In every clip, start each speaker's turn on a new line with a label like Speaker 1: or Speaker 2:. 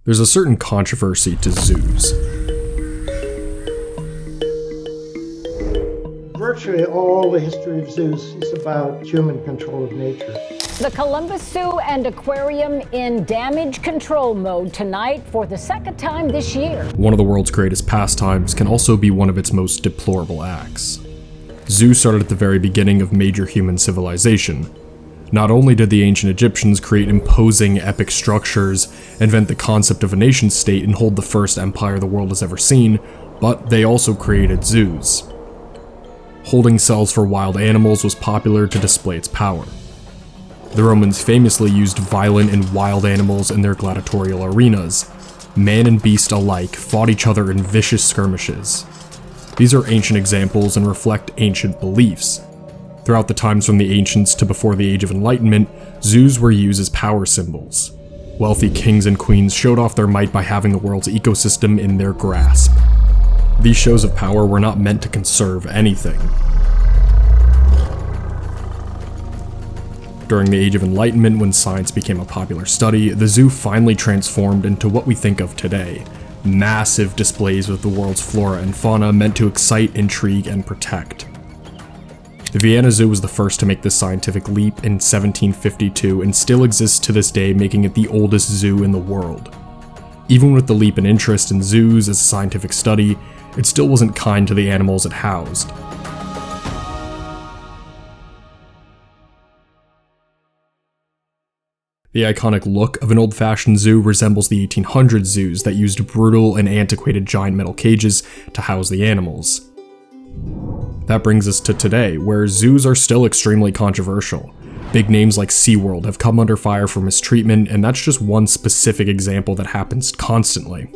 Speaker 1: There's a certain controversy to zoos.
Speaker 2: Virtually all the history of zoos is about human control of nature.
Speaker 3: The Columbus Zoo and Aquarium in damage control mode tonight for the second time this year.
Speaker 1: One of the world's greatest pastimes can also be one of its most deplorable acts. Zoos started at the very beginning of major human civilization. Not only did the ancient Egyptians create imposing epic structures, invent the concept of a nation state, and hold the first empire the world has ever seen, but they also created zoos. Holding cells for wild animals was popular to display its power. The Romans famously used violent and wild animals in their gladiatorial arenas. Man and beast alike fought each other in vicious skirmishes. These are ancient examples and reflect ancient beliefs. Throughout the times from the ancients to before the Age of Enlightenment, zoos were used as power symbols. Wealthy kings and queens showed off their might by having the world's ecosystem in their grasp. These shows of power were not meant to conserve anything. During the Age of Enlightenment, when science became a popular study, the zoo finally transformed into what we think of today. Massive displays with the world's flora and fauna meant to excite, intrigue, and protect. The Vienna Zoo was the first to make this scientific leap in 1752 and still exists to this day, making it the oldest zoo in the world. Even with the leap in interest in zoos as a scientific study, it still wasn't kind to the animals it housed. The iconic look of an old-fashioned zoo resembles the 1800s zoos that used brutal and antiquated giant metal cages to house the animals. That brings us to today, where zoos are still extremely controversial. Big names like SeaWorld have come under fire for mistreatment, and that's just one specific example that happens constantly.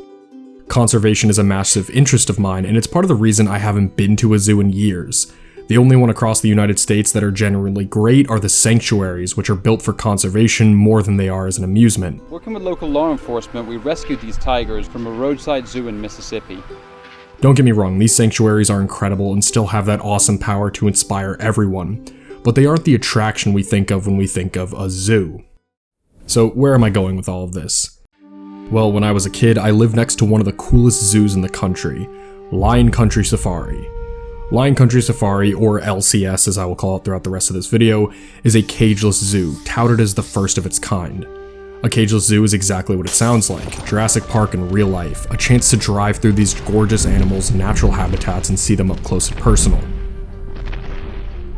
Speaker 1: Conservation is a massive interest of mine, and it's part of the reason I haven't been to a zoo in years. The only one across the United States that are genuinely great are the sanctuaries, which are built for conservation more than they are as an amusement.
Speaker 4: Working with local law enforcement, we rescued these tigers from a roadside zoo in Mississippi.
Speaker 1: Don't get me wrong, these sanctuaries are incredible and still have that awesome power to inspire everyone, but they aren't the attraction we think of when we think of a zoo. So where am I going with all of this? Well, when I was a kid, I lived next to one of the coolest zoos in the country, Lion Country Safari. Lion Country Safari, or LCS as I will call it throughout the rest of this video, is a cageless zoo, touted as the first of its kind. A cageless zoo is exactly what it sounds like, Jurassic Park in real life, a chance to drive through these gorgeous animals' natural habitats and see them up close and personal.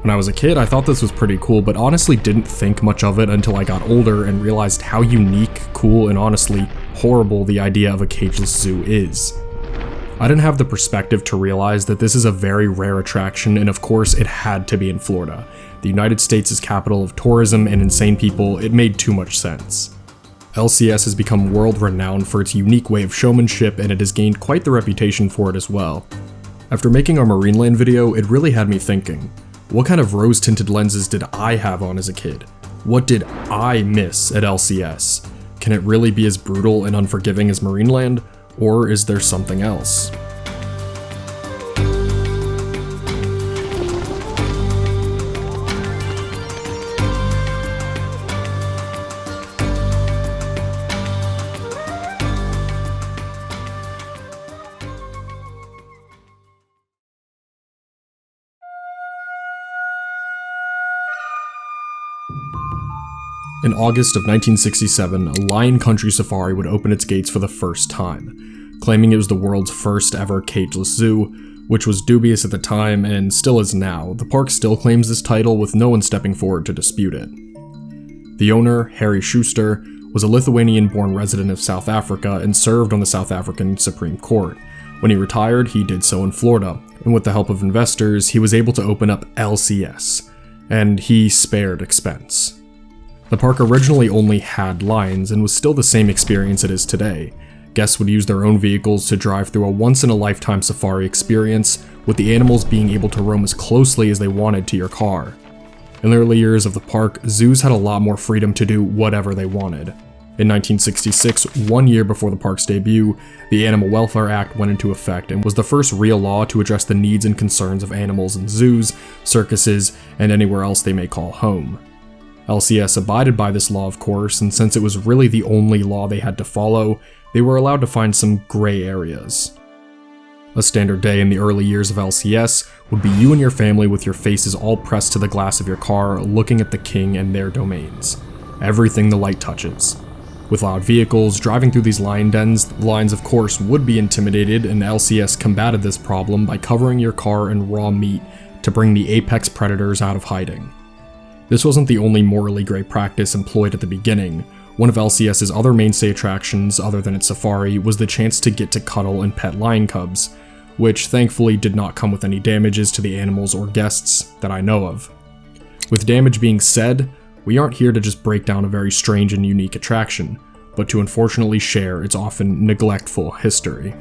Speaker 1: When I was a kid, I thought this was pretty cool, but honestly didn't think much of it until I got older and realized how unique, cool, and honestly horrible the idea of a cageless zoo is. I didn't have the perspective to realize that this is a very rare attraction, and of course it had to be in Florida. The United States' capital of tourism and insane people, it made too much sense. LCS has become world-renowned for its unique way of showmanship, and it has gained quite the reputation for it as well. After making our Marineland video, it really had me thinking, what kind of rose-tinted lenses did I have on as a kid? What did I miss at LCS? Can it really be as brutal and unforgiving as Marineland, or is there something else? In August of 1967, Lion Country Safari would open its gates for the first time, claiming it was the world's first ever cageless zoo, which was dubious at the time and still is now. The park still claims this title with no one stepping forward to dispute it. The owner, Harry Shuster, was a Lithuanian-born resident of South Africa and served on the South African Supreme Court. When he retired, he did so in Florida, and with the help of investors, he was able to open up LCS, and he spared expense. The park originally only had lions and was still the same experience it is today. Guests would use their own vehicles to drive through a once-in-a-lifetime safari experience, with the animals being able to roam as closely as they wanted to your car. In the early years of the park, zoos had a lot more freedom to do whatever they wanted. In 1966, 1 year before the park's debut, the Animal Welfare Act went into effect and was the first real law to address the needs and concerns of animals in zoos, circuses, and anywhere else they may call home. LCS abided by this law, of course, and since it was really the only law they had to follow, they were allowed to find some gray areas. A standard day in the early years of LCS would be you and your family with your faces all pressed to the glass of your car, looking at the king and their domains. Everything the light touches. With loud vehicles driving through these lion dens, the lions of course would be intimidated, and LCS combated this problem by covering your car in raw meat to bring the apex predators out of hiding. This wasn't the only morally gray practice employed at the beginning. One of LCS's other mainstay attractions, other than its safari, was the chance to get to cuddle and pet lion cubs, which thankfully did not come with any damages to the animals or guests that I know of. With damage being said, we aren't here to just break down a very strange and unique attraction, but to unfortunately share its often neglectful history.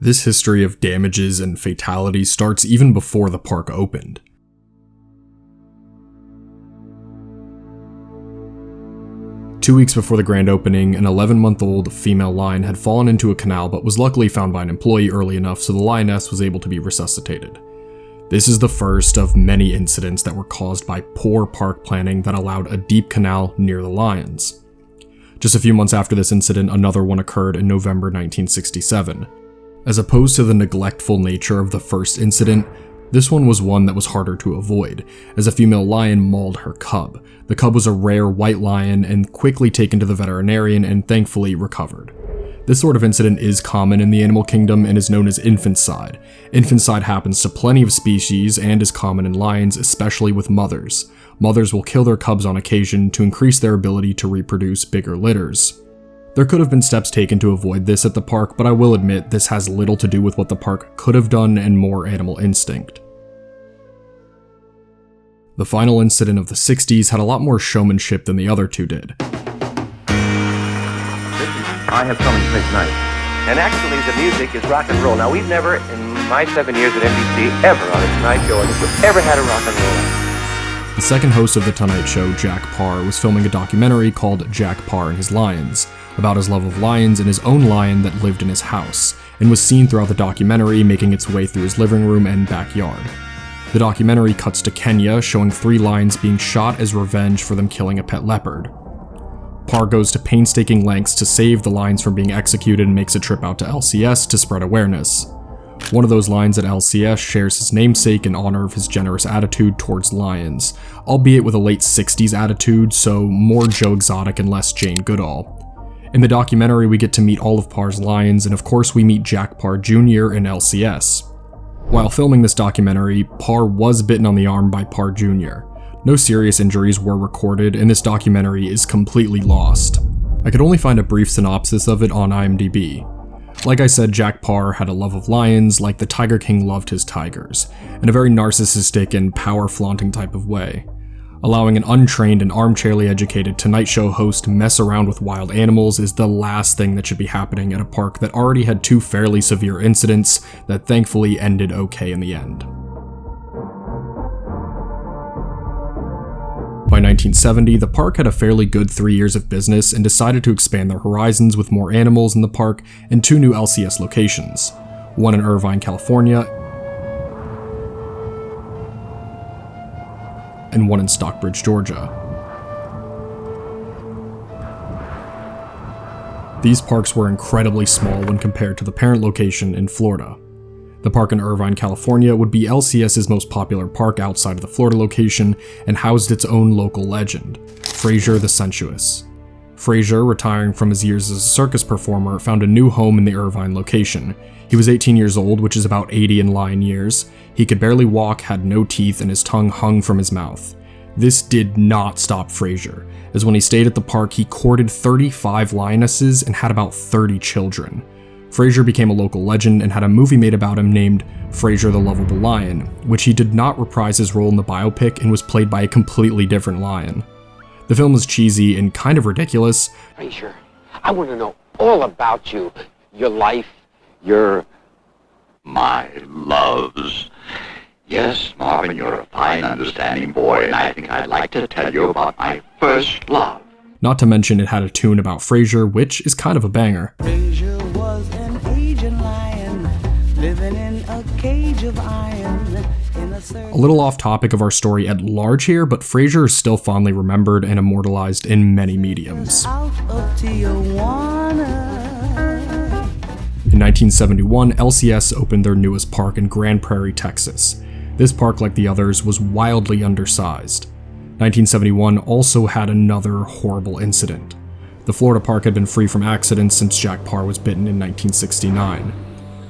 Speaker 1: This history of damages and fatalities starts even before the park opened. Two weeks before the grand opening, an 11-month-old female lion had fallen into a canal but was luckily found by an employee early enough so the lioness was able to be resuscitated. This is the first of many incidents that were caused by poor park planning that allowed a deep canal near the lions. Just a few months after this incident, another one occurred in November 1967. As opposed to the neglectful nature of the first incident, this one was one that was harder to avoid, as a female lion mauled her cub. The cub was a rare white lion and quickly taken to the veterinarian and thankfully recovered. This sort of incident is common in the animal kingdom and is known as infanticide. Infanticide happens to plenty of species and is common in lions, especially with mothers. Mothers will kill their cubs on occasion to increase their ability to reproduce bigger litters. There could have been steps taken to avoid this at the park, but I will admit this has little to do with what the park could have done and more animal instinct. The final incident of the 60s had a lot more showmanship than the other two did.
Speaker 5: I have something to say tonight. And actually, the music is rock and roll. Now, we've never, in my 7 years at NBC, ever on a Tonight Show, ever had a rock and roll.
Speaker 1: The second host of The Tonight Show, Jack Paar, was filming a documentary called Jack Paar and His Lions, about his love of lions and his own lion that lived in his house, and was seen throughout the documentary making its way through his living room and backyard. The documentary cuts to Kenya, showing 3 lions being shot as revenge for them killing a pet leopard. Paar goes to painstaking lengths to save the lions from being executed and makes a trip out to LCS to spread awareness. One of those lions at LCS shares his namesake in honor of his generous attitude towards lions, albeit with a late 60s attitude, so more Joe Exotic and less Jane Goodall. In the documentary, we get to meet all of Parr's lions, and of course we meet Jack Paar Jr. in LCS. While filming this documentary, Paar was bitten on the arm by Paar Jr. No serious injuries were recorded, and this documentary is completely lost. I could only find a brief synopsis of it on IMDb. Like I said, Jack Paar had a love of lions like the Tiger King loved his tigers, in a very narcissistic and power-flaunting type of way. Allowing an untrained and armchairly educated Tonight Show host mess around with wild animals is the last thing that should be happening at a park that already had 2 fairly severe incidents that thankfully ended okay in the end. By 1970, the park had a fairly good 3 years of business and decided to expand their horizons with more animals in the park and 2 new LCS locations, one in Irvine, California, and one in Stockbridge, Georgia. These parks were incredibly small when compared to the parent location in Florida. The park in Irvine, California would be LCS's most popular park outside of the Florida location and housed its own local legend, Frazier the Sensuous. Frazier, retiring from his years as a circus performer, found a new home in the Irvine location. He was 18 years old, which is about 80 in lion years. He could barely walk, had no teeth, and his tongue hung from his mouth. This did not stop Frazier, as when he stayed at the park, he courted 35 lionesses and had about 30 children. Frazier became a local legend and had a movie made about him named Frazier the Lovable Lion, which he did not reprise his role in the biopic and was played by a completely different lion. The film is cheesy and kind of ridiculous.
Speaker 6: Frazier, I want to know all about you, your life, your...
Speaker 7: My loves. Yes, Marvin, you're a fine, understanding boy, and I think I'd like to tell you about my first love.
Speaker 1: Not to mention it had a tune about Frazier, which is kind of a banger.
Speaker 8: Frazier was an aging lion, living in a cage of iron.
Speaker 1: A little off topic of our story at large here, but Frasier is still fondly remembered and immortalized in many mediums. In 1971, LCS opened their newest park in Grand Prairie, Texas. This park, like the others, was wildly undersized. 1971 also had another horrible incident. The Florida park had been free from accidents since Jack Parr was bitten in 1969.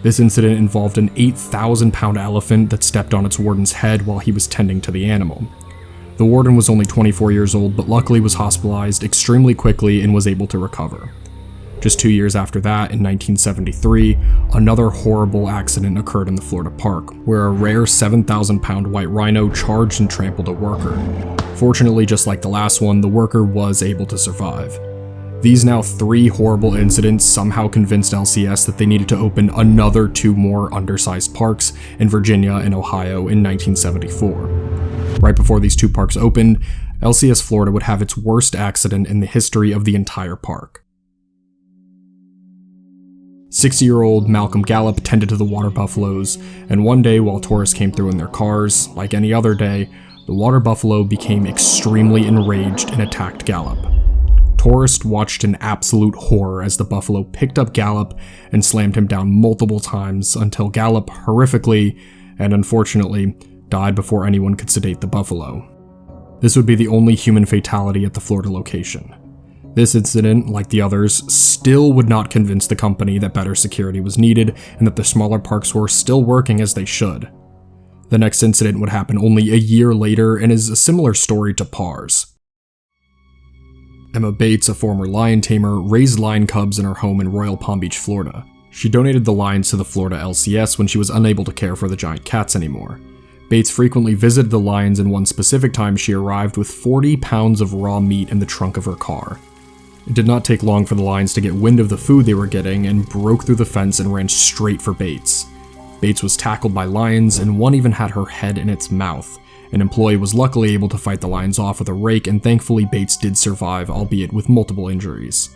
Speaker 1: This incident involved an 8,000-pound elephant that stepped on its warden's head while he was tending to the animal. The warden was only 24 years old, but luckily was hospitalized extremely quickly and was able to recover. Just 2 years after that, in 1973, another horrible accident occurred in the Florida park, where a rare 7,000-pound white rhino charged and trampled a worker. Fortunately, just like the last one, the worker was able to survive. These now 3 horrible incidents somehow convinced LCS that they needed to open another 2 more undersized parks in Virginia and Ohio in 1974. Right before these 2 parks opened, LCS Florida would have its worst accident in the history of the entire park. 60-year-old Malcolm Gallup tended to the water buffaloes, and one day while tourists came through in their cars, like any other day, the water buffalo became extremely enraged and attacked Gallup. Tourists watched in absolute horror as the buffalo picked up Gallup and slammed him down multiple times until Gallup horrifically, and unfortunately, died before anyone could sedate the buffalo. This would be the only human fatality at the Florida location. This incident, like the others, still would not convince the company that better security was needed and that the smaller parks were still working as they should. The next incident would happen only a year later and is a similar story to Parr's. Emma Bates, a former lion tamer, raised lion cubs in her home in Royal Palm Beach, Florida. She donated the lions to the Florida LCS when she was unable to care for the giant cats anymore. Bates frequently visited the lions, and one specific time she arrived with 40 pounds of raw meat in the trunk of her car. It did not take long for the lions to get wind of the food they were getting and broke through the fence and ran straight for Bates. Bates was tackled by lions, and one even had her head in its mouth. An employee was luckily able to fight the lions off with a rake, and thankfully Bates did survive, albeit with multiple injuries.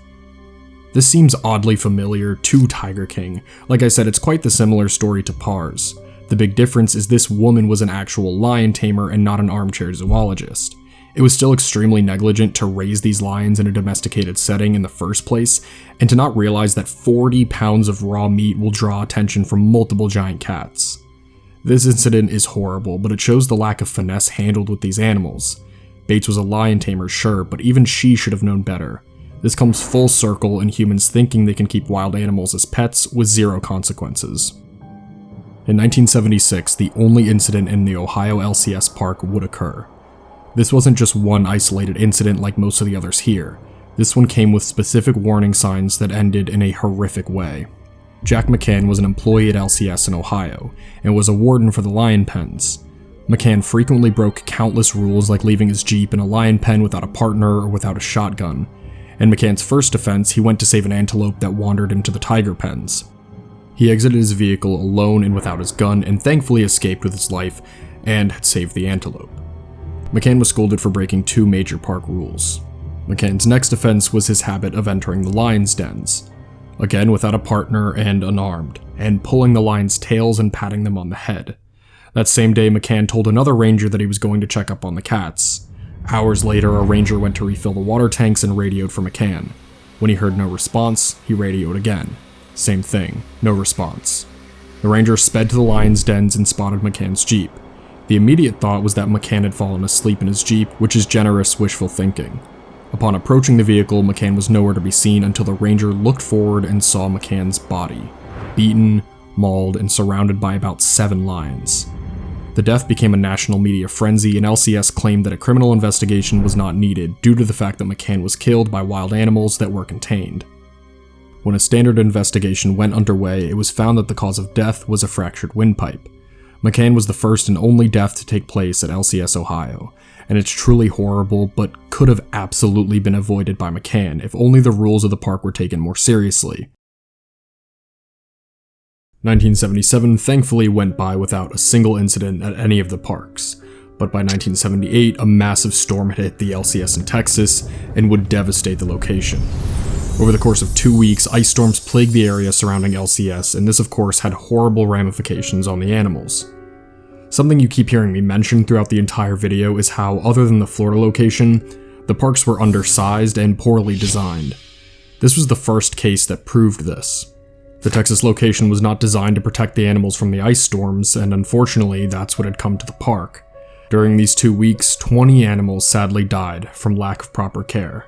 Speaker 1: This seems oddly familiar to Tiger King. Like I said, it's quite the similar story to Parr's. The big difference is this woman was an actual lion tamer and not an armchair zoologist. It was still extremely negligent to raise these lions in a domesticated setting in the first place, and to not realize that 40 pounds of raw meat will draw attention from multiple giant cats. This incident is horrible, but it shows the lack of finesse handled with these animals. Bates was a lion tamer, sure, but even she should have known better. This comes full circle in humans thinking they can keep wild animals as pets with zero consequences. In 1976, the only incident in the Ohio LCS park would occur. This wasn't just one isolated incident like most of the others here. This one came with specific warning signs that ended in a horrific way. Jack McCann was an employee at LCS in Ohio, and was a warden for the lion pens. McCann frequently broke countless rules like leaving his Jeep in a lion pen without a partner or without a shotgun. In McCann's first offense, he went to save an antelope that wandered into the tiger pens. He exited his vehicle alone and without his gun, and thankfully escaped with his life, and had saved the antelope. McCann was scolded for breaking 2 major park rules. McCann's next offense was his habit of entering the lions' dens, again without a partner and unarmed, and pulling the lions' tails and patting them on the head. That same day, McCann told another ranger that he was going to check up on the cats. Hours later, a ranger went to refill the water tanks and radioed for McCann. When he heard no response, he radioed again. Same thing, no response. The ranger sped to the lions' dens and spotted McCann's Jeep. The immediate thought was that McCann had fallen asleep in his Jeep, which is generous, wishful thinking. Upon approaching the vehicle, McCann was nowhere to be seen until the ranger looked forward and saw McCann's body, beaten, mauled, and surrounded by about 7 lions. The death became a national media frenzy, and LCS claimed that a criminal investigation was not needed due to the fact that McCann was killed by wild animals that were contained. When a standard investigation went underway, it was found that the cause of death was a fractured windpipe. McCann was the first and only death to take place at LCS Ohio, and it's truly horrible, but could have absolutely been avoided by McCann if only the rules of the park were taken more seriously. 1977 thankfully went by without a single incident at any of the parks, but by 1978 a massive storm had hit the LCS in Texas and would devastate the location. Over the course of 2 weeks, ice storms plagued the area surrounding LCS, and this of course had horrible ramifications on the animals. Something you keep hearing me mention throughout the entire video is how, other than the Florida location, the parks were undersized and poorly designed. This was the first case that proved this. The Texas location was not designed to protect the animals from the ice storms, and unfortunately, that's what had come to the park. During these 2 weeks, 20 animals sadly died from lack of proper care.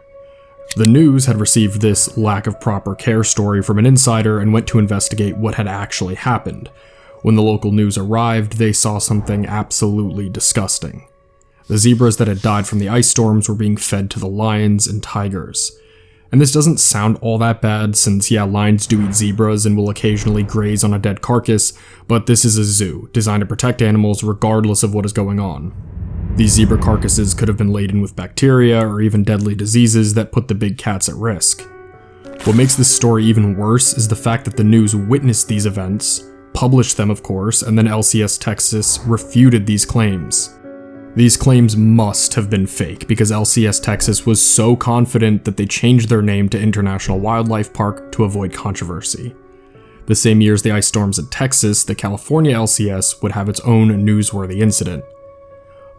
Speaker 1: The news had received this lack of proper care story from an insider and went to investigate what had actually happened. When the local news arrived, they saw something absolutely disgusting. The zebras that had died from the ice storms were being fed to the lions and tigers. And this doesn't sound all that bad since, yeah, lions do eat zebras and will occasionally graze on a dead carcass, but this is a zoo, designed to protect animals regardless of what is going on. These zebra carcasses could have been laden with bacteria or even deadly diseases that put the big cats at risk. What makes this story even worse is the fact that the news witnessed these events, published them of course, and then LCS Texas refuted these claims. These claims must have been fake because LCS Texas was so confident that they changed their name to International Wildlife Park to avoid controversy. The same year as the ice storms in Texas, the California LCS would have its own newsworthy incident.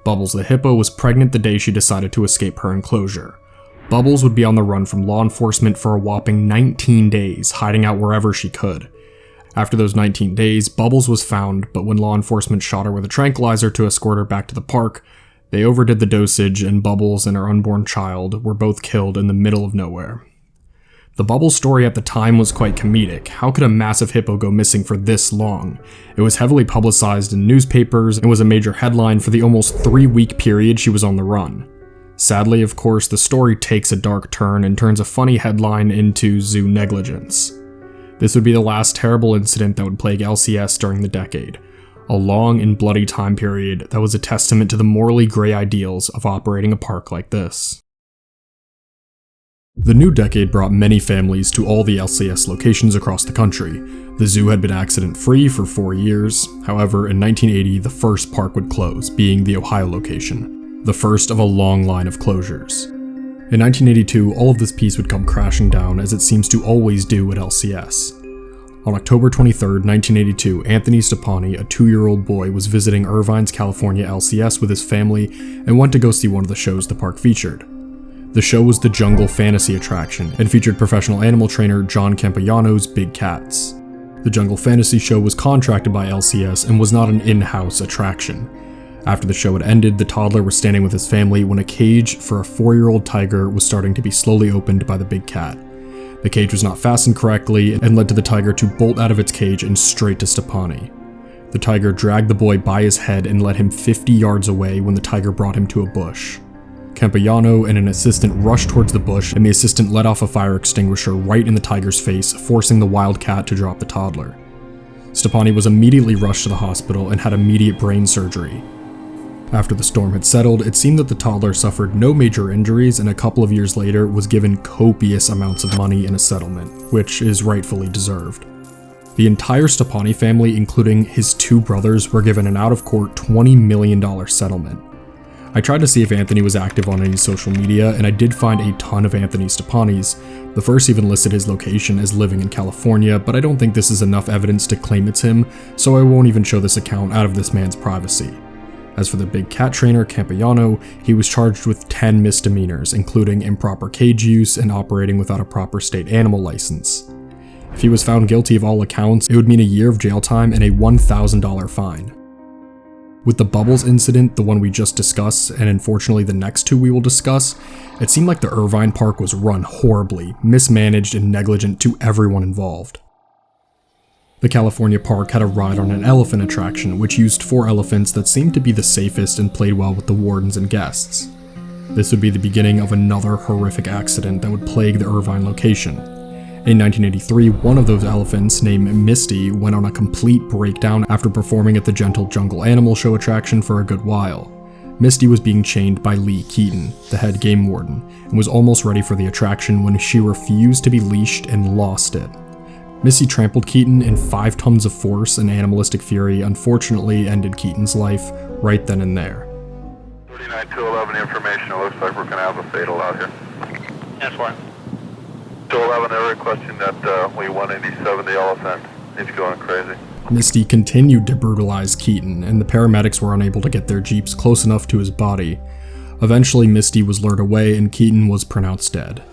Speaker 1: Bubbles the hippo was pregnant the day she decided to escape her enclosure. Bubbles would be on the run from law enforcement for a whopping 19 days, hiding out wherever she could. After those 19 days, Bubbles was found, but when law enforcement shot her with a tranquilizer to escort her back to the park, they overdid the dosage and Bubbles and her unborn child were both killed in the middle of nowhere. The Bubbles story at the time was quite comedic. How could a massive hippo go missing for this long? It was heavily publicized in newspapers and was a major headline for the almost 3-week period she was on the run. Sadly, of course, the story takes a dark turn and turns a funny headline into zoo negligence. This would be the last terrible incident that would plague LCS during the decade, a long and bloody time period that was a testament to the morally gray ideals of operating a park like this. The new decade brought many families to all the LCS locations across the country. The zoo had been accident-free for 4 years. However, in 1980, the first park would close, being the Ohio location, the first of a long line of closures. In 1982, all of this peace would come crashing down, as it seems to always do at LCS. On October 23, 1982, Anthony Stepani, a 2-year-old boy, was visiting Irvine's California LCS with his family and went to go see one of the shows the park featured. The show was the Jungle Fantasy attraction and featured professional animal trainer John Campayano's Big Cats. The Jungle Fantasy show was contracted by LCS and was not an in-house attraction. After the show had ended, the toddler was standing with his family when a cage for a 4-year-old tiger was starting to be slowly opened by the big cat. The cage was not fastened correctly and led to the tiger to bolt out of its cage and straight to Stepani. The tiger dragged the boy by his head and led him 50 yards away when the tiger brought him to a bush. Campayano and an assistant rushed towards the bush, and the assistant let off a fire extinguisher right in the tiger's face, forcing the wild cat to drop the toddler. Stepani was immediately rushed to the hospital and had immediate brain surgery. After the storm had settled, it seemed that the toddler suffered no major injuries and a couple of years later was given copious amounts of money in a settlement, which is rightfully deserved. The entire Stepani family, including his 2 brothers, were given an out-of-court $20 million settlement. I tried to see if Anthony was active on any social media, and I did find a ton of Anthony Stepani's. The first even listed his location as living in California, but I don't think this is enough evidence to claim it's him, so I won't even show this account out of this man's privacy. As for the big cat trainer, Campayano, he was charged with 10 misdemeanors, including improper cage use and operating without a proper state animal license. If he was found guilty of all accounts, it would mean a year of jail time and a $1,000 fine. With the Bubbles incident, the one we just discussed, and unfortunately the next 2 we will discuss, it seemed like the Irvine Park was run horribly, mismanaged, and negligent to everyone involved. The California park had a ride on an elephant attraction, which used 4 elephants that seemed to be the safest and played well with the wardens and guests. This would be the beginning of another horrific accident that would plague the Irvine location. In 1983, one of those elephants, named Misty, went on a complete breakdown after performing at the Gentle Jungle Animal Show attraction for a good while. Misty was being chained by Lee Keaton, the head game warden, and was almost ready for the attraction when she refused to be leashed and lost it. Missy trampled Keaton in 5 tons of force, and animalistic fury unfortunately ended Keaton's life right then and there.
Speaker 8: 39-211 information, it looks like we're going to have a fatal out here.
Speaker 9: That's fine.
Speaker 8: 211, they're requesting that we 187 the elephant. He's going crazy.
Speaker 1: Misty continued to brutalize Keaton, and the paramedics were unable to get their jeeps close enough to his body. Eventually, Misty was lured away and Keaton was pronounced dead.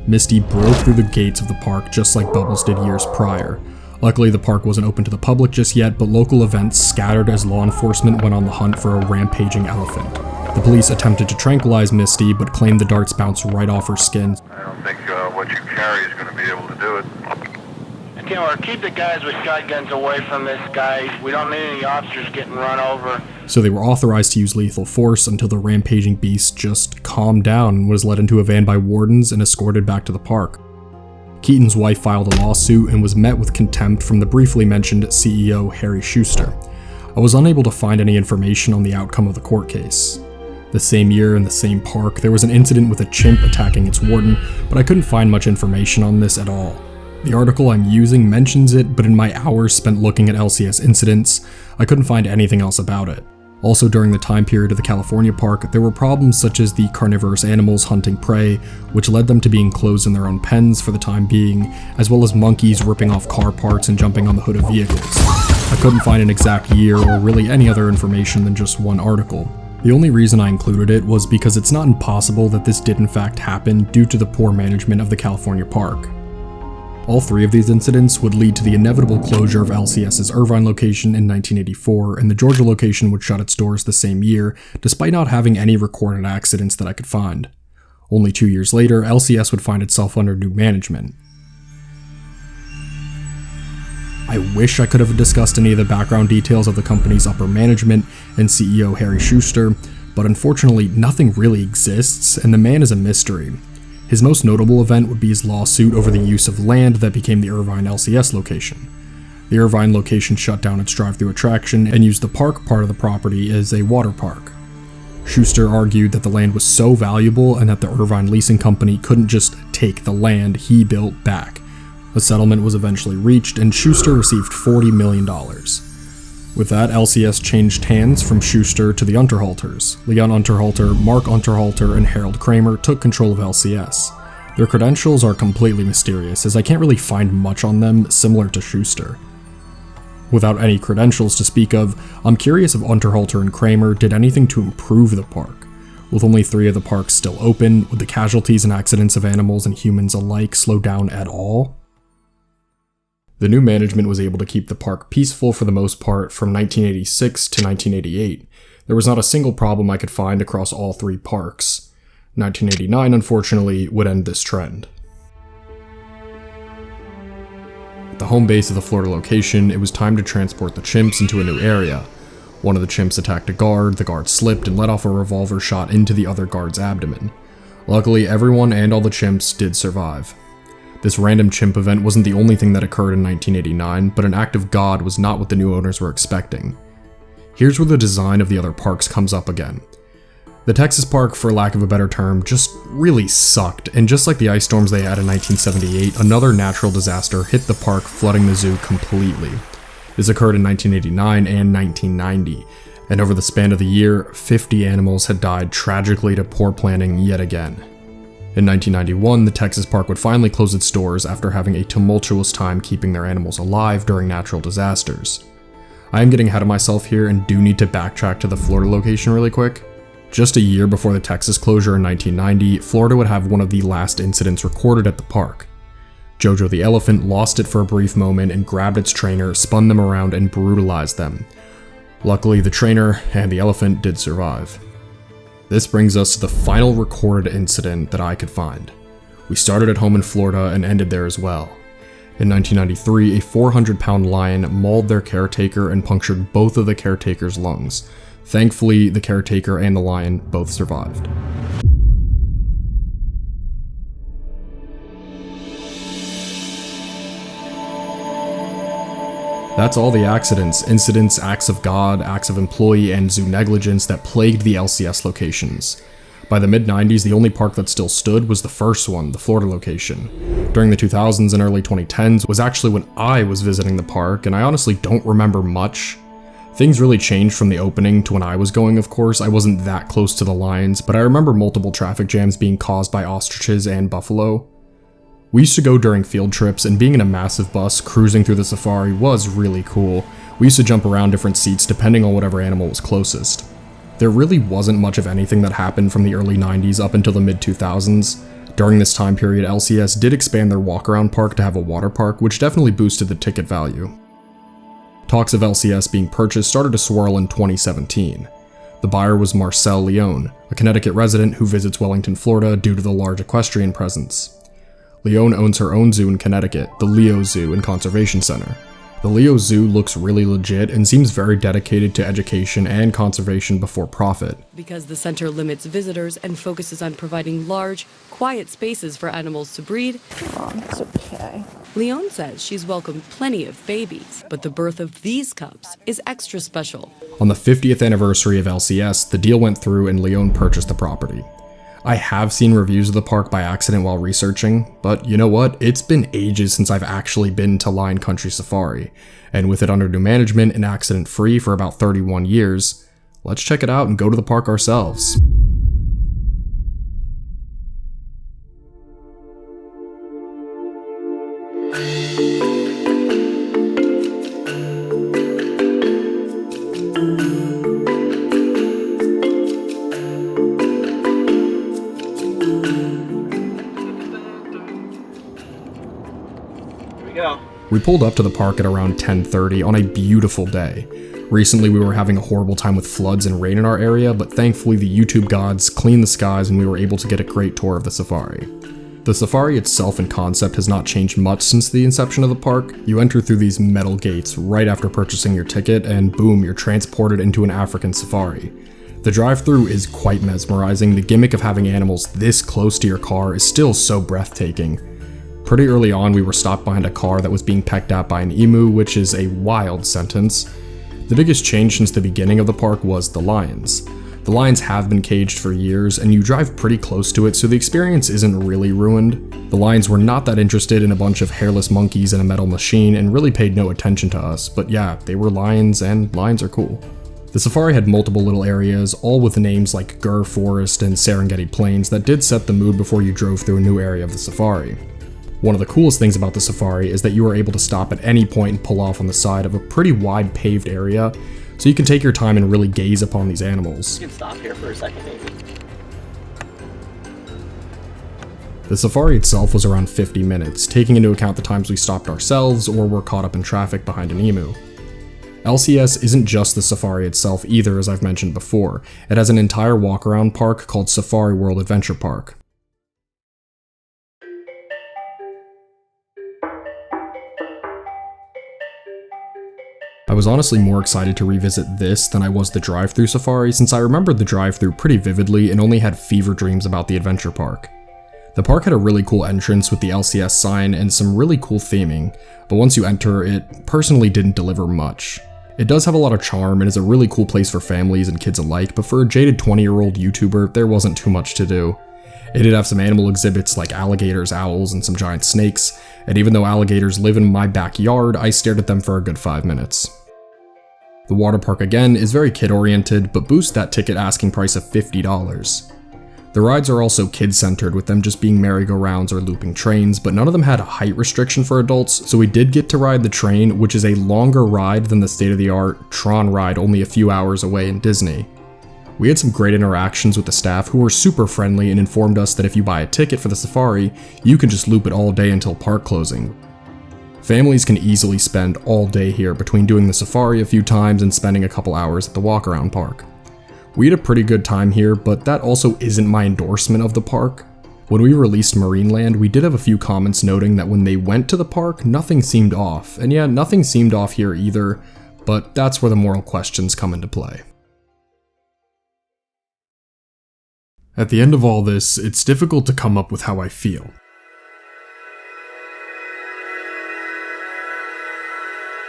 Speaker 1: Misty broke through the gates of the park just like Bubbles did years prior. Luckily, the park wasn't open to the public just yet, but local events scattered as law enforcement went on the hunt for a rampaging elephant. The police attempted to tranquilize Misty, but claimed the darts bounced right off her skin.
Speaker 8: I don't think what you carry is going to be able to do it.
Speaker 9: Keep the guys with shotguns away from this guy. We don't need any officers getting run over.
Speaker 1: So they were authorized to use lethal force until the rampaging beast just calmed down and was led into a van by wardens and escorted back to the park. Keaton's wife filed a lawsuit and was met with contempt from the briefly mentioned CEO Harry Shuster. I was unable to find any information on the outcome of the court case. The same year in the same park, there was an incident with a chimp attacking its warden, but I couldn't find much information on this at all. The article I'm using mentions it, but in my hours spent looking at LCS incidents, I couldn't find anything else about it. Also, during the time period of the California park, there were problems such as the carnivorous animals hunting prey, which led them to being closed in their own pens for the time being, as well as monkeys ripping off car parts and jumping on the hood of vehicles. I couldn't find an exact year or really any other information than just one article. The only reason I included it was because it's not impossible that this did in fact happen due to the poor management of the California park. All three of these incidents would lead to the inevitable closure of LCS's Irvine location in 1984, and the Georgia location would shut its doors the same year, despite not having any recorded accidents that I could find. Only 2 years later, LCS would find itself under new management. I wish I could have discussed any of the background details of the company's upper management and CEO Harry Shuster, but unfortunately nothing really exists, and the man is a mystery. His most notable event would be his lawsuit over the use of land that became the Irvine LCS location. The Irvine location shut down its drive-thru attraction and used the park part of the property as a water park. Shuster argued that the land was so valuable and that the Irvine leasing company couldn't just take the land he built back. A settlement was eventually reached and Shuster received $40 million. With that, LCS changed hands from Shuster to the Underhalters. Leon Underhalter, Mark Underhalter, and Harold Kramer took control of LCS. Their credentials are completely mysterious, as I can't really find much on them similar to Shuster. Without any credentials to speak of, I'm curious if Underhalter and Kramer did anything to improve the park. With only 3 of the parks still open, would the casualties and accidents of animals and humans alike slow down at all? The new management was able to keep the park peaceful for the most part from 1986 to 1988. There was not a single problem I could find across all 3 parks. 1989, unfortunately, would end this trend. At the home base of the Florida location, it was time to transport the chimps into a new area. One of the chimps attacked a guard, the guard slipped and let off a revolver shot into the other guard's abdomen. Luckily, everyone and all the chimps did survive. This random chimp event wasn't the only thing that occurred in 1989, but an act of God was not what the new owners were expecting. Here's where the design of the other parks comes up again. The Texas park, for lack of a better term, just really sucked, and just like the ice storms they had in 1978, another natural disaster hit the park, flooding the zoo completely. This occurred in 1989 and 1990, and over the span of the year, 50 animals had died tragically to poor planning yet again. In 1991, the Texas park would finally close its doors after having a tumultuous time keeping their animals alive during natural disasters. I am getting ahead of myself here and do need to backtrack to the Florida location really quick. Just a year before the Texas closure in 1990, Florida would have one of the last incidents recorded at the park. Jojo the elephant lost it for a brief moment and grabbed its trainer, spun them around, and brutalized them. Luckily, the trainer and the elephant did survive. This brings us to the final recorded incident that I could find. We started at home in Florida and ended there as well. In 1993, a 400-pound lion mauled their caretaker and punctured both of the caretaker's lungs. Thankfully, the caretaker and the lion both survived. That's all the accidents, incidents, acts of God, acts of employee, and zoo negligence that plagued the LCS locations. By the mid-90s, the only park that still stood was the first one, the Florida location. During the 2000s and early 2010s was actually when I was visiting the park, and I honestly don't remember much. Things really changed from the opening to when I was going, of course. I wasn't that close to the lions, but I remember multiple traffic jams being caused by ostriches and buffalo. We used to go during field trips, and being in a massive bus cruising through the safari was really cool. We used to jump around different seats depending on whatever animal was closest. There really wasn't much of anything that happened from the early 90s up until the mid-2000s. During this time period, LCS did expand their walk-around park to have a water park, which definitely boosted the ticket value. Talks of LCS being purchased started to swirl in 2017. The buyer was Marcella Leone, a Connecticut resident who visits Wellington, Florida due to the large equestrian presence. Leone owns her own zoo in Connecticut, the Leo Zoo and Conservation Center. The Leo Zoo looks really legit and seems very dedicated to education and conservation before profit.
Speaker 10: Because the center limits visitors and focuses on providing large, quiet spaces for animals to breed,
Speaker 11: it's okay.
Speaker 10: Leone says she's welcomed plenty of babies, but the birth of these cubs is extra special.
Speaker 1: On the 50th anniversary of LCS, the deal went through and Leone purchased the property. I have seen reviews of the park by accident while researching, but you know what? It's been ages since I've actually been to Lion Country Safari, and with it under new management and accident-free for about 31 years, let's check it out and go to the park ourselves. We pulled up to the park at around 10:30 on a beautiful day. Recently we were having a horrible time with floods and rain in our area, but thankfully the YouTube gods cleaned the skies and we were able to get a great tour of the safari. The safari itself and concept has not changed much since the inception of the park. You enter through these metal gates right after purchasing your ticket and boom, you're transported into an African safari. The drive-thru is quite mesmerizing. The gimmick of having animals this close to your car is still so breathtaking. Pretty early on, we were stopped behind a car that was being pecked at by an emu, which is a wild sentence. The biggest change since the beginning of the park was the lions. The lions have been caged for years, and you drive pretty close to it, so the experience isn't really ruined. The lions were not that interested in a bunch of hairless monkeys in a metal machine and really paid no attention to us, but yeah, they were lions, and lions are cool. The safari had multiple little areas, all with names like Gur Forest and Serengeti Plains that did set the mood before you drove through a new area of the safari. One of the coolest things about the safari is that you are able to stop at any point and pull off on the side of a pretty wide paved area, so you can take your time and really gaze upon these animals.
Speaker 11: You can stop here for a second, maybe.
Speaker 1: The safari itself was around 50 minutes, taking into account the times we stopped ourselves or were caught up in traffic behind an emu. LCS isn't just the safari itself either, as I've mentioned before. It has an entire walk-around park called Safari World Adventure Park. I was honestly more excited to revisit this than I was the drive-thru safari, since I remembered the drive-thru pretty vividly and only had fever dreams about the adventure park. The park had a really cool entrance with the LCS sign and some really cool theming, but once you enter, it personally didn't deliver much. It does have a lot of charm and is a really cool place for families and kids alike, but for a jaded 20-year-old YouTuber, there wasn't too much to do. It did have some animal exhibits like alligators, owls, and some giant snakes, and even though alligators live in my backyard, I stared at them for a good 5 minutes. The water park again is very kid-oriented, but boosts that ticket asking price of $50. The rides are also kid-centered, with them just being merry-go-rounds or looping trains, but none of them had a height restriction for adults, so we did get to ride the train, which is a longer ride than the state-of-the-art Tron ride only a few hours away in Disney. We had some great interactions with the staff who were super friendly and informed us that if you buy a ticket for the safari, you can just loop it all day until park closing. Families can easily spend all day here between doing the safari a few times and spending a couple hours at the walk-around park. We had a pretty good time here, but that also isn't my endorsement of the park. When we released Marineland, we did have a few comments noting that when they went to the park, nothing seemed off. And yeah, nothing seemed off here either, but that's where the moral questions come into play. At the end of all this, it's difficult to come up with how I feel.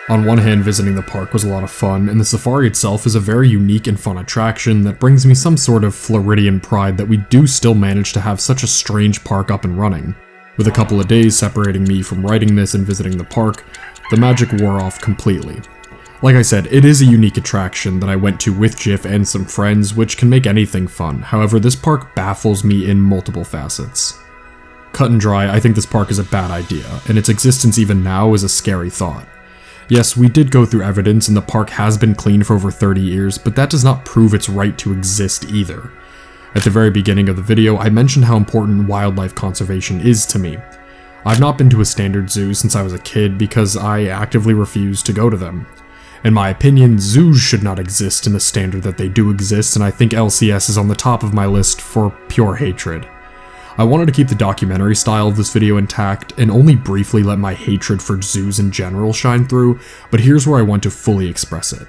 Speaker 1: On one hand, visiting the park was a lot of fun, and the safari itself is a very unique and fun attraction that brings me some sort of Floridian pride that we do still manage to have such a strange park up and running. With a couple of days separating me from writing this and visiting the park, the magic wore off completely. Like I said, it is a unique attraction that I went to with Jiff and some friends, which can make anything fun. However, this park baffles me in multiple facets. Cut and dry, I think this park is a bad idea, and its existence even now is a scary thought. Yes, we did go through evidence and the park has been clean for over 30 years, but that does not prove its right to exist either. At the very beginning of the video, I mentioned how important wildlife conservation is to me. I've not been to a standard zoo since I was a kid because I actively refuse to go to them. In my opinion, zoos should not exist in the standard that they do exist, and I think LCS is on the top of my list for pure hatred. I wanted to keep the documentary style of this video intact and only briefly let my hatred for zoos in general shine through, but here's where I want to fully express it.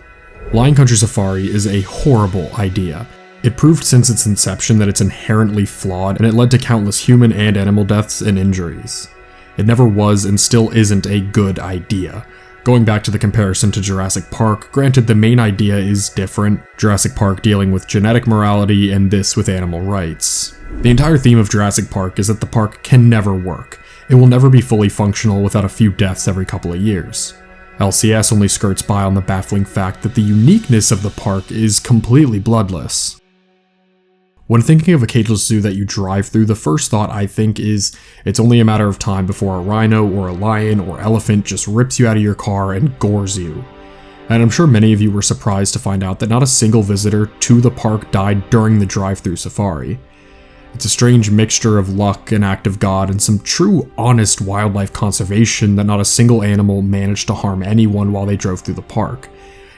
Speaker 1: Lion Country Safari is a horrible idea. It proved since its inception that it's inherently flawed, and it led to countless human and animal deaths and injuries. It never was and still isn't a good idea. Going back to the comparison to Jurassic Park, granted the main idea is different, Jurassic Park dealing with genetic morality and this with animal rights. The entire theme of Jurassic Park is that the park can never work. It will never be fully functional without a few deaths every couple of years. LCS only skirts by on the baffling fact that the uniqueness of the park is completely bloodless. When thinking of a cageless zoo that you drive through, the first thought I think is it's only a matter of time before a rhino or a lion or elephant just rips you out of your car and gores you. And I'm sure many of you were surprised to find out that not a single visitor to the park died during the drive-through safari. It's a strange mixture of luck, an act of God, and some true honest wildlife conservation that not a single animal managed to harm anyone while they drove through the park.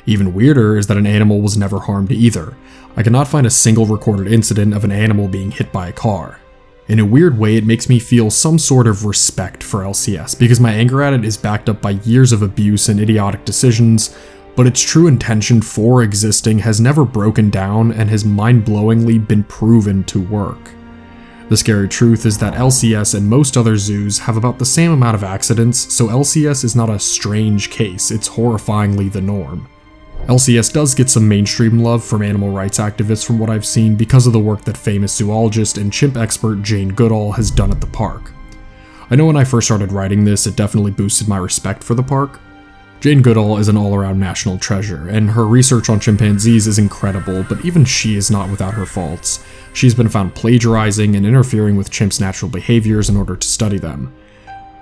Speaker 1: Even weirder is that an animal was never harmed either. I cannot find a single recorded incident of an animal being hit by a car. In a weird way, it makes me feel some sort of respect for LCS, because my anger at it is backed up by years of abuse and idiotic decisions, but its true intention for existing has never broken down and has mind-blowingly been proven to work. The scary truth is that LCS and most other zoos have about the same amount of accidents, so LCS is not a strange case, it's horrifyingly the norm. LCS does get some mainstream love from animal rights activists from what I've seen because of the work that famous zoologist and chimp expert Jane Goodall has done at the park. I know when I first started writing this, it definitely boosted my respect for the park. Jane Goodall is an all-around national treasure, and her research on chimpanzees is incredible, but even she is not without her faults. She's been found plagiarizing and interfering with chimps' natural behaviors in order to study them.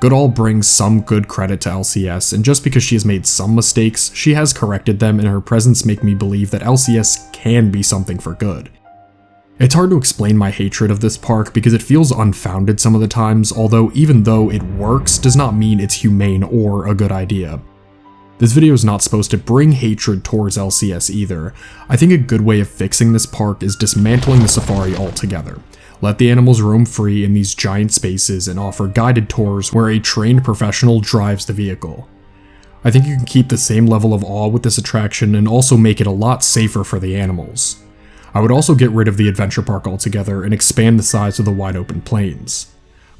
Speaker 1: Goodall brings some good credit to LCS, and just because she has made some mistakes, she has corrected them, and her presence make me believe that LCS can be something for good. It's hard to explain my hatred of this park because it feels unfounded some of the times, although even though it works does not mean it's humane or a good idea. This video is not supposed to bring hatred towards LCS either. I think a good way of fixing this park is dismantling the safari altogether. Let the animals roam free in these giant spaces and offer guided tours where a trained professional drives the vehicle. I think you can keep the same level of awe with this attraction and also make it a lot safer for the animals. I would also get rid of the adventure park altogether and expand the size of the wide open plains.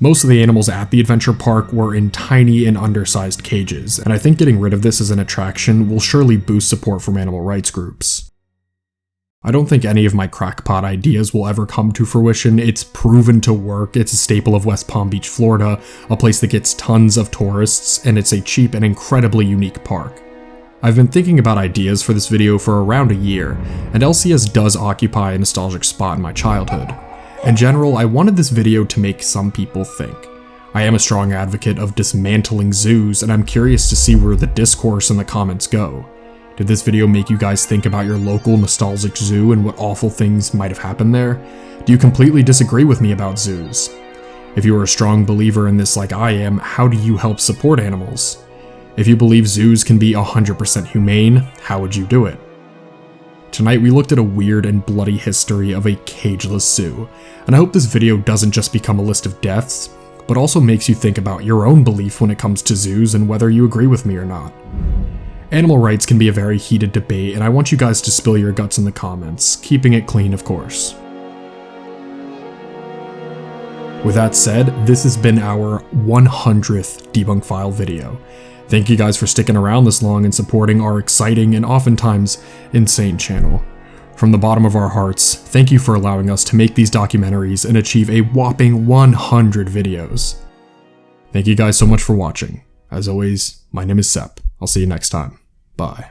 Speaker 1: Most of the animals at the adventure park were in tiny and undersized cages, and I think getting rid of this as an attraction will surely boost support from animal rights groups. I don't think any of my crackpot ideas will ever come to fruition. It's proven to work, it's a staple of West Palm Beach, Florida, a place that gets tons of tourists, and it's a cheap and incredibly unique park. I've been thinking about ideas for this video for around a year, and LCS does occupy a nostalgic spot in my childhood. In general, I wanted this video to make some people think. I am a strong advocate of dismantling zoos, and I'm curious to see where the discourse in the comments go. Did this video make you guys think about your local nostalgic zoo and what awful things might have happened there? Do you completely disagree with me about zoos? If you are a strong believer in this like I am, how do you help support animals? If you believe zoos can be 100% humane, how would you do it? Tonight we looked at a weird and bloody history of a cageless zoo, and I hope this video doesn't just become a list of deaths, but also makes you think about your own belief when it comes to zoos and whether you agree with me or not. Animal rights can be a very heated debate, and I want you guys to spill your guts in the comments, keeping it clean of course. With that said, this has been our 100th Debunk File video. Thank you guys for sticking around this long and supporting our exciting and oftentimes insane channel. From the bottom of our hearts, thank you for allowing us to make these documentaries and achieve a whopping 100 videos. Thank you guys so much for watching. As always, my name is Sep. I'll see you next time. Bye.